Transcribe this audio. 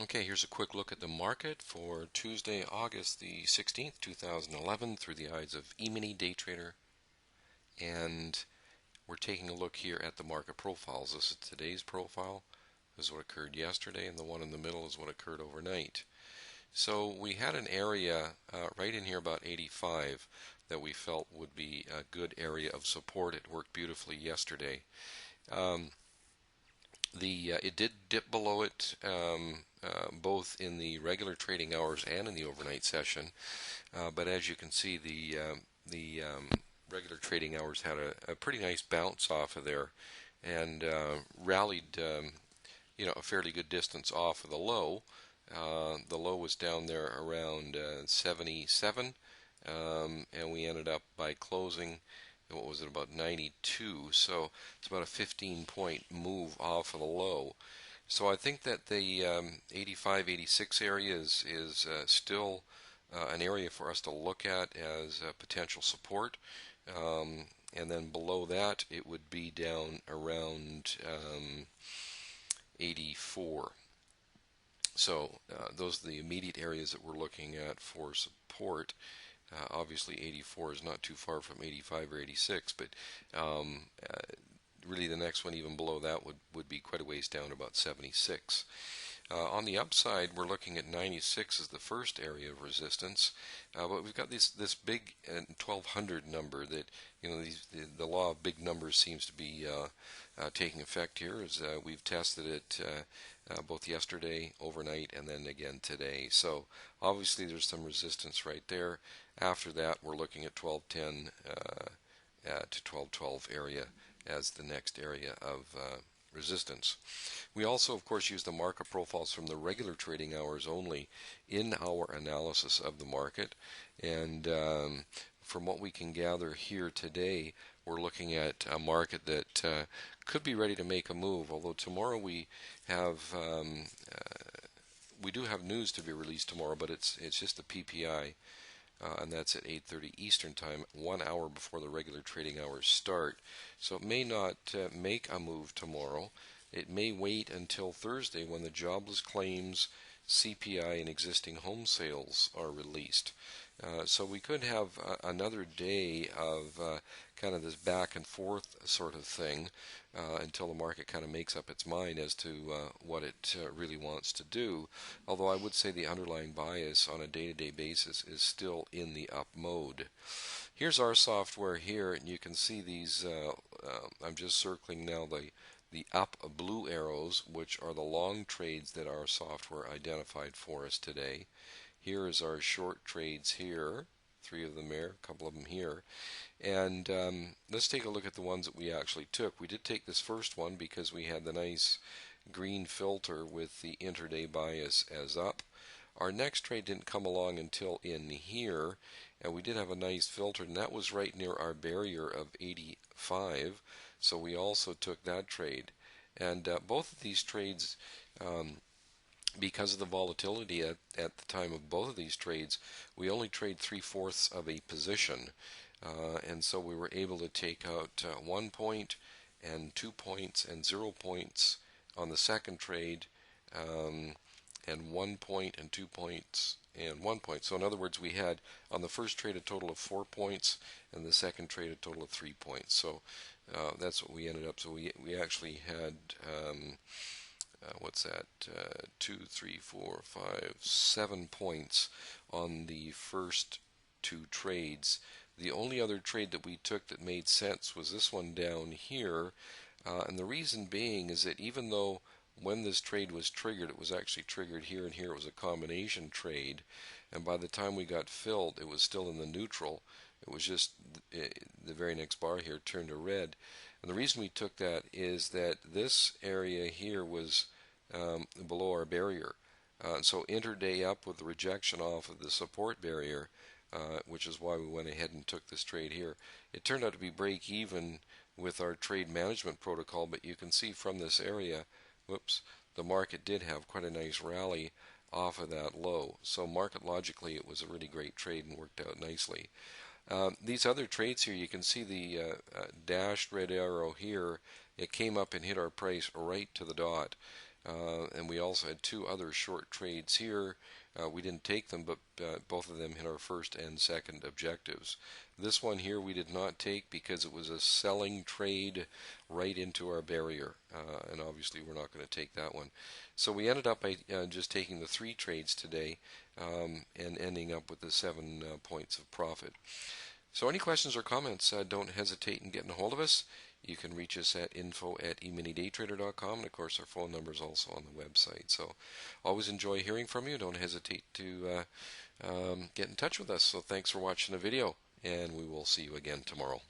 Okay, here's a quick look at the market for Tuesday, August the 16th, 2011, through the eyes of emini day trader. And we're taking a look here at the market profiles. This is today's profile. This is what occurred yesterday, and the one in the middle is what occurred overnight. So we had an area right in here about 85 that we felt would be a good area of support. It worked beautifully yesterday. Um, it did dip below it both in the regular trading hours and in the overnight session. But as you can see, the regular trading hours had a pretty nice bounce off of there and rallied, a fairly good distance off of the low. The low was down there around 77, and we ended up by closing, what was it, about 92. So it's about a 15-point move off of the low. So I think that the 85, 86 area is still an area for us to look at as potential support. And then below that, it would be down around 84. So those are the immediate areas that we're looking at for support. Obviously, 84 is not too far from 85 or 86, but really the next one even below that would be quite a ways down, about 76. On the upside, we're looking at 96 as the first area of resistance, but we've got this big 1200 number that the law of big numbers seems to be taking effect here. As we've tested it both yesterday, overnight, and then again today. So obviously there's some resistance right there. After that, we're looking at 1210 to 1212 area as the next area of resistance. We also, of course, use the market profiles from the regular trading hours only in our analysis of the market. And from what we can gather here today, we're looking at a market that could be ready to make a move. Although tomorrow we do have news to be released tomorrow, but it's just the PPI. And that's at 8:30 Eastern Time, 1 hour before the regular trading hours start. So it may not make a move tomorrow. It may wait until Thursday when the jobless claims, CPI, and existing home sales are released. So we could have another day of kind of this back and forth sort of thing until the market kind of makes up its mind as to what it really wants to do. Although I would say the underlying bias on a day-to-day basis is still in the up mode. Here's our software here, and you can see these. I'm just circling now the up blue arrows, which are the long trades that our software identified for us today. Here is our short trades here, 3 of them here, a couple of them here. And let's take a look at the ones that we actually took. We did take this first one because we had the nice green filter with the intraday bias as up. Our next trade didn't come along until in here, and we did have a nice filter, and that was right near our barrier of 85. So we also took that trade. And both of these trades, because of the volatility at the time of both of these trades, we only trade 3/4 of a position. And so we were able to take out 1 point and 2 points and 0 points on the second trade, and 1 point and 2 points and 1 point. So in other words, we had on the first trade a total of 4 points, and the second trade a total of 3 points. So that's what we ended up. So we actually had what's that? 2, 3, 4, 5, 7 points on the first 2 trades. The only other trade that we took that made sense was this one down here, and the reason being is that even though when this trade was triggered, it was actually triggered here and here, it was a combination trade, and by the time we got filled, it was still in the neutral. It was just the very next bar here turned to red. And the reason we took that is that this area here was below our barrier. So intraday up with the rejection off of the support barrier, which is why we went ahead and took this trade here. It turned out to be break even with our trade management protocol, but you can see from this area, whoops, the market did have quite a nice rally off of that low. So market logically, it was a really great trade and worked out nicely. These other trades here, you can see the dashed red arrow here. It came up and hit our price right to the dot. and we also had two other short trades here. We didn't take them, but both of them hit our first and second objectives. This one here we did not take because it was a selling trade right into our barrier, and obviously we're not going to take that one. So we ended up by just taking the three trades today, and ending up with the 7 points of profit. So any questions or comments, don't hesitate in getting a hold of us. You can reach us at info@eminidaytrader.com, and of course our phone number is also on the website. So always enjoy hearing from you. Don't hesitate to get in touch with us. So thanks for watching the video, and we will see you again tomorrow.